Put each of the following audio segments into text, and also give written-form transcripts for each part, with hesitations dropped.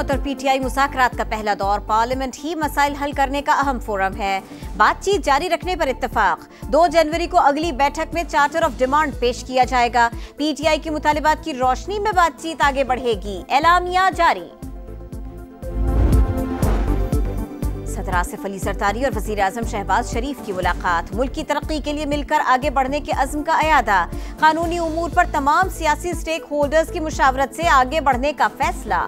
हुकूमत और पीटीआई मुज़ाकरात का पहला दौर पार्लियामेंट ही मसाइल हल करने का अहम फोरम है। बातचीत जारी रखने पर इत्तेफाक। 2 जनवरी को अगली बैठक में चार्टर ऑफ डिमांड पेश किया जाएगा। पीटीआई के मुतालिबात की रोशनी में बातचीत आगे बढ़ेगी। एलामिया जारी। सदर आसिफ अली जरदारी और वजीर आजम शहबाज शरीफ की मुलाकात। मुल्क की तरक्की के लिए मिलकर आगे बढ़ने के अज़्म का अयादा। कानूनी उमूर पर तमाम सियासी स्टेक होल्डर्स की मुशावरत से आगे बढ़ने का फैसला।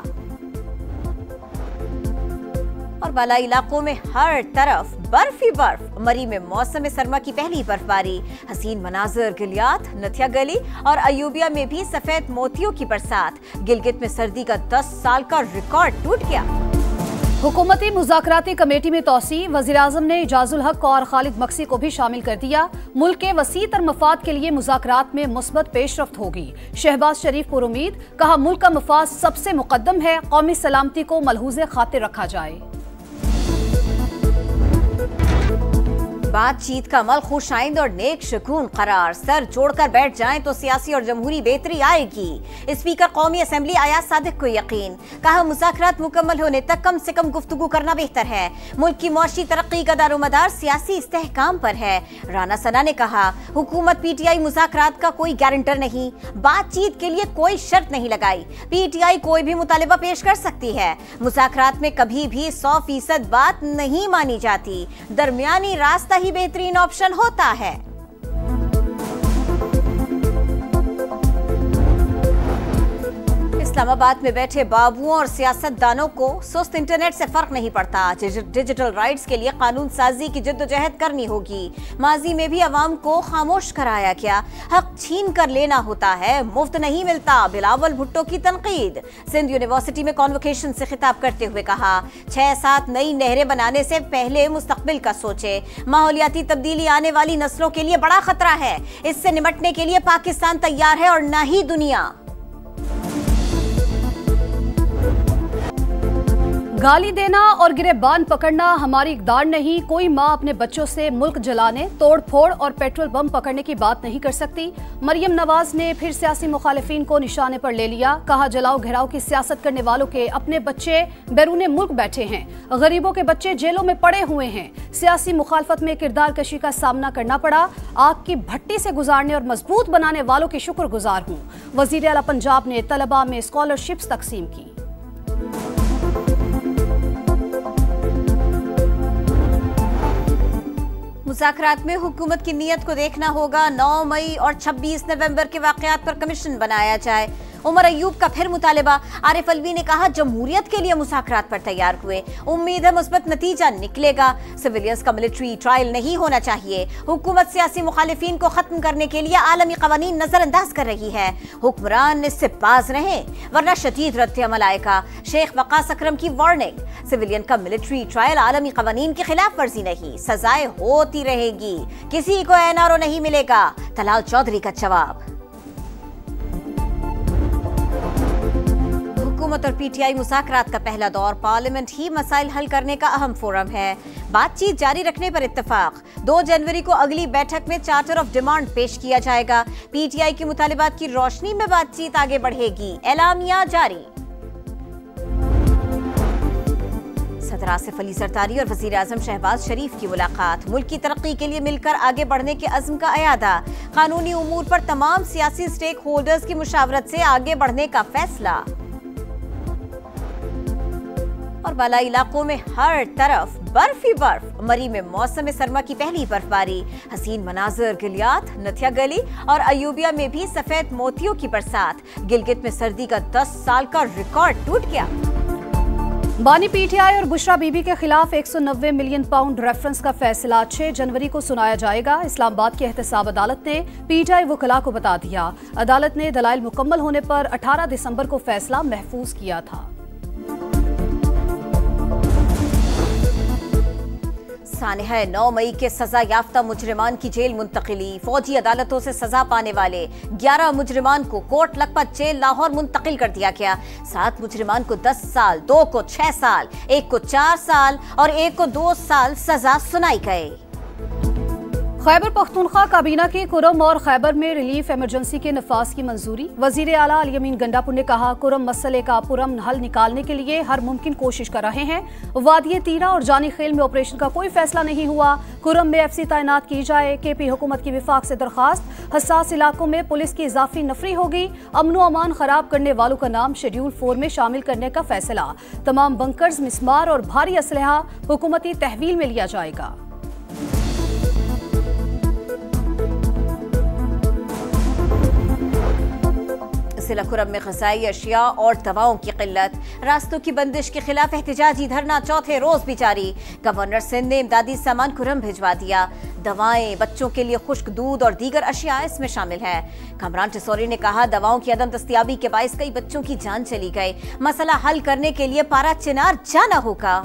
और बालाई इलाकों में हर तरफ बर्फ ही बर्फ। मरी में मौसम सरमा की पहली बर्फबारी। हसीन मनाजर गिलियात, नथिया गली और अयूबिया में भी सफेद मोतियों की बरसात। गिलगित में सर्दी का 10 साल का रिकॉर्ड टूट गया। हुकूमती मुज़ाकराती कमेटी में तोसी। वज़ीर आज़म ने इजाजुल हक और खालिद मक्सी को भी शामिल कर दिया। मुल्क के वसीतर मफाद के लिए मुज़ाकरात में मुस्बत पेशरफ्त होगी। शहबाज शरीफ पर उम्मीद, कहा मुल्क का मफाद सबसे मुकद्दम है, कौमी सलामती को मलहूज़े खातिर रखा जाए। बातचीत का अमल खुशाइंद और नेक शकून करार। सर जोड़कर बैठ जाएं तो सियासी और जमहूरी बेहतरी आएगी। स्पीकर कौमी असम्बली अयाज सादिक को यकीन। कहा मुज़ाकरात मुकम्मल होने तक कम से कम गुफ्तगू करना बेहतर है। मुल्क की मुआशी तरक्की का दारोमदार सियासी इस्तेहकाम पर है। राना सना ने कहा हुकूमत पीटीआई मुज़ाकरात का कोई गारंटर नहीं, बातचीत के लिए कोई शर्त नहीं लगाई। पीटीआई कोई भी मुतालिबा पेश कर सकती है। मुज़ाकरात में कभी भी 100% बात नहीं मानी जाती। दरमियानी रास्ता ही बेहतरीन ऑप्शन होता है। इस्लामाबाद में बैठे बाबुओं और सियासतदानों को सुस्त इंटरनेट से फर्क नहीं पड़ता। डिजिटल राइट्स के लिए कानून साजी की जद्दोजहद करनी होगी। माजी में भी अवाम को खामोश कराया गया। हक छीन कर लेना होता है, मुफ्त नहीं मिलता। बिलावल भुट्टो की तनकीद। सिंध यूनिवर्सिटी में कॉन्वोकेशन से खिताब करते हुए कहा 6-7 नई नहरें बनाने से पहले मुस्तकबिल का सोचे। माहौलियाती तब्दीली आने वाली नस्लों के लिए बड़ा खतरा है। इससे निपटने के लिए पाकिस्तान तैयार है और न ही दुनिया। गाली देना और गिरेबान पकड़ना हमारी इक़दार नहीं। कोई माँ अपने बच्चों से मुल्क जलाने, तोड़ फोड़ और पेट्रोल बम पकड़ने की बात नहीं कर सकती। मरियम नवाज ने फिर सियासी मुखालिफिन को निशाने पर ले लिया। कहा जलाओ घिराव की सियासत करने वालों के अपने बच्चे बैरूने मुल्क बैठे हैं। गरीबों के बच्चे जेलों में पड़े हुए हैं। सियासी मुखालफत में किरदार कशी का सामना करना पड़ा। आग की भट्टी से गुजारने और मजबूत बनाने वालों की शुक्रगुजार हूँ। वज़ीर आला पंजाब ने तलबा में स्कॉलरशिप्स तकसीम की। मुज़ाकरात में हुकूमत की नीयत को देखना होगा। 9 मई और 26 नवंबर के वाक़यात पर कमीशन बनाया जाए। उमर अयूब का फिर मुतालिबा। आरिफ अलवी ने कहा जमहूरियत के लिए मुज़ाकरात पर तैयार हुए। उम्मीद है मुस्बत नतीजा निकलेगा। सिविलियंस का मिलिट्री ट्रायल नहीं होना चाहिए। हुकूमत सियासी मुखालिफिन को खत्म करने के लिए आलमी कवानीन नजरअंदाज कर रही है। हुक्मरान इससे बाज रहे वरना शदीद रद्द अमल आएगा। शेख वकास अकरम की वार्निंग। सिविलियन का मिलिट्री ट्रायल आलमी कवानीन की खिलाफ वर्जी नहीं, सजाएं होती रहेगी। किसी को एनआरओ नहीं मिलेगा। तलाल चौधरी का जवाब। हुकूमत और पीटीआई मुज़ाकरात का पहला दौर पार्लियामेंट ही मसाइल हल करने का अहम फोरम है। बातचीत जारी रखने पर इत्तेफाक। 2 जनवरी को अगली बैठक में चार्टर ऑफ डिमांड पेश किया जाएगा। पीटीआई के मुतालिबात की रोशनी में बातचीत आगे बढ़ेगी। एलामिया जारी। सदर आसिफ अली जरदारी और वजीर आजम शहबाज शरीफ की मुलाकात। मुल्क की तरक्की के लिए मिलकर आगे बढ़ने के अज़्म का अयादा। कानूनी उमूर पर तमाम सियासी स्टेक होल्डर्स की मुशावरत से आगे बढ़ने का फैसला। और बालाई इलाकों में हर तरफ बर्फ ही बर्फ। मरी में मौसम सरमा की पहली बर्फबारी। हसीन मनाजर गिलियात, नथिया गली और अयूबिया में भी सफेद मोतियों की बरसात। गिलगित में सर्दी का 10 साल का रिकॉर्ड टूट गया। बानी पीटीआई और बुशरा बीबी के खिलाफ 190 मिलियन पाउंड रेफरेंस का फैसला 6 जनवरी को सुनाया जाएगा। इस्लामाबाद की एहतसाब अदालत ने पीटीआई वकला को बता दिया। अदालत ने दलाइल मुकम्मल होने पर 18 दिसंबर को फैसला महफूज किया था। सानहा 9 मई के सजा याफ्ता मुजरिमान की जेल मुंतकिली। फौजी अदालतों से सजा पाने वाले 11 मुजरिमान को कोट लखपत जेल लाहौर मुंतकिल कर दिया गया। 7 मुजरिमान को 10 साल, 2 को 6 साल, 1 को 4 साल और 1 को 2 साल सजा सुनाई गई। खैबर पख्तूनख्वा काबीना की कुरम और खैबर में रिलीफ इमरजेंसी के नफाज की मंजूरी। वजीर आला अली अमीन गंडापुर ने कहा, कुरम मसले का पुरअमन हल निकालने के लिए हर मुमकिन कोशिश कर रहे हैं। वादिये तीरा और जानी खेल में ऑपरेशन का कोई फैसला नहीं हुआ। कुरम में FC तैनात की जाए। KP हुकूमत की विफाक से दरखास्त। हसास इलाकों में पुलिस की इजाफी नफरी होगी। अमनो अमान खराब करने वालों का नाम शेड्यूल 4 में शामिल करने का फैसला। तमाम बंकर्स, मिस्मार और भारी असलहा हुकूमती तहवील में लिया जाएगा। जिला कुरम में ग़िज़ाई अशिया और दवाओं की किल्लत। रास्तों की बंदिश के खिलाफ एहतजाजी धरना चौथे रोज भी जारी। गवर्नर सिंध ने इमदादी सामान कुरम भिजवा दिया। दवाएं, बच्चों के लिए खुश्क दूध और दीगर अशिया इसमें शामिल है। कमरान टिसौरी ने कहा, दवाओं की अदम दस्तयाबी के बाइस कई बच्चों की जान चली गई। मसला हल करने के लिए पारा चिनार जाना होगा।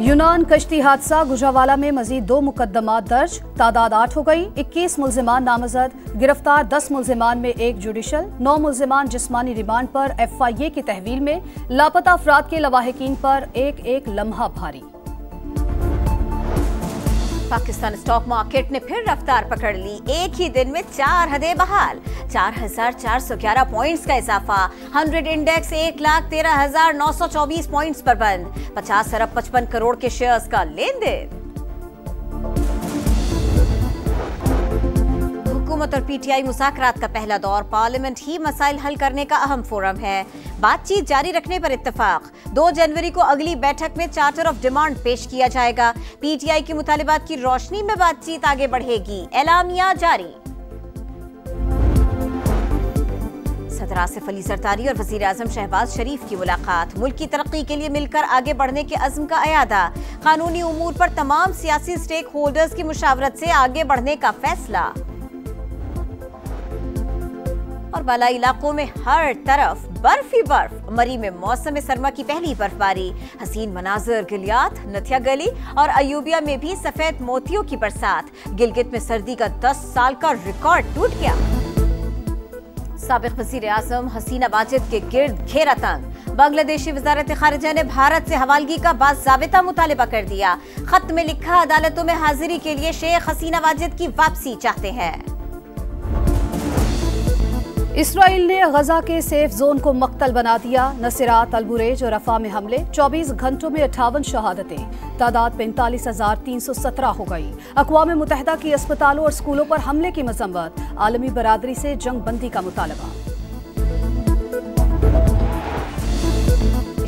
यूनान कश्ती हादसा। गुजरावाला में मजीद 2 मुकदमात दर्ज। तादाद 8 हो गई। 21 मुल्जिमान नामजद। गिरफ्तार 10 मुल्जिमान में 1 जुडिशल। 9 मुल्जिमान जिस्मानी रिमांड पर FIA की तहवील में। लापता अफराद के लवाहिकीन पर एक लम्हा भारी। पाकिस्तान स्टॉक मार्केट ने फिर रफ्तार पकड़ ली। एक ही दिन में 4 हदें बहाल। 4,411 पॉइंट्स का इजाफा। 100 इंडेक्स 1,13,924 पॉइंट्स पर बंद। 50 अरब 55 करोड़ के शेयर्स का लेन देन। हुकूमत और PTI मुज़ाकरात का पहला दौर। पार्लियामेंट ही मसाइल हल करने का अहम फोरम है। बातचीत जारी रखने पर इत्तेफाक। 2 जनवरी को अगली बैठक में चार्टर ऑफ डिमांड पेश किया जाएगा। PTI के मुतालिबात की रोशनी में बातचीत आगे बढ़ेगी। एलामिया जारी। सदर आसिफ अली जरदारी और वजीर आजम शहबाज शरीफ की मुलाकात। मुल्क की तरक्की के लिए मिलकर आगे बढ़ने के अज़्म का अयादा। कानूनी उमूर पर तमाम सियासी स्टेक होल्डर्स की मुशावरत से आगे बढ़ने का फैसला। और बालाई इलाकों में हर तरफ बर्फ ही बर्फ। मरी में मौसम सरमा की पहली बर्फबारी। हसीन मनाजर। गिलियात, नथिया गली और अयूबिया में भी सफेद मोतियों की बरसात। गिलगित में सर्दी का 10 साल का रिकॉर्ड टूट गया। साबिक वजीर आजम हसीना वाजिद के गिर्द घेरा तंग। बांग्लादेशी वजारत खारिजा ने भारत से हवालगी का बाज़ाबिता मुतालिबा कर दिया। खत में लिखा, अदालतों में हाजिरी के लिए शेख हसीना वाजिद की वापसी चाहते हैं। इसराइल ने गजा के सेफ जोन को मक्तल बना दिया। नसीरात, अल-बुरेज और रफा में हमले। 24 घंटों में 58 शहादतें। तादाद 45,317 हो गई। अक़वाम मुत्तहिदा की अस्पतालों और स्कूलों पर हमले की मज़म्मत। आलमी बरादरी से जंग बंदी का मुतालबा।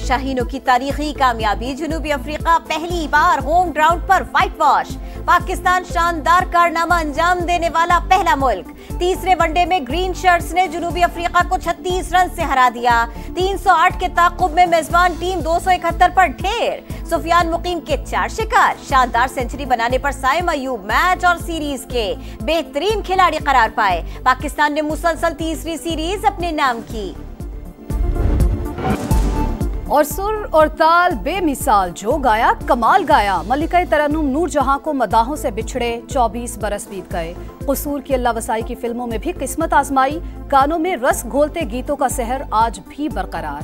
शाहीनों की तारीखी कामयाबी। जनूबी अफ्रीका पहली बार होम ग्राउंड पर व्हाइट वॉश। पाकिस्तान शानदार कारनामा अंजाम देने वाला पहला मुल्क। तीसरे वनडे में ग्रीन शर्ट्स ने जनूबी अफ्रीका को 36 रन से हरा दिया। 308 के ताक़ुब में मेजबान टीम 271 पर ढेर। सुफियान मुकीम के 4 शिकार। शानदार सेंचुरी बनाने पर साइम अयूब मैच और सीरीज के बेहतरीन खिलाड़ी करार पाए। पाकिस्तान ने मुसलसल तीसरी सीरीज अपने नाम की। और सुर और ताल बेमिसाल। जो गाया कमाल गाया। मलिका तरन्नुम नूरजहां को मदाहों से बिछड़े 24 बरस बीत गए। कसूर की अल्लाह वसाई की फिल्मों में भी किस्मत आजमाई। कानों में रस घोलते गीतों का सहर आज भी बरकरार।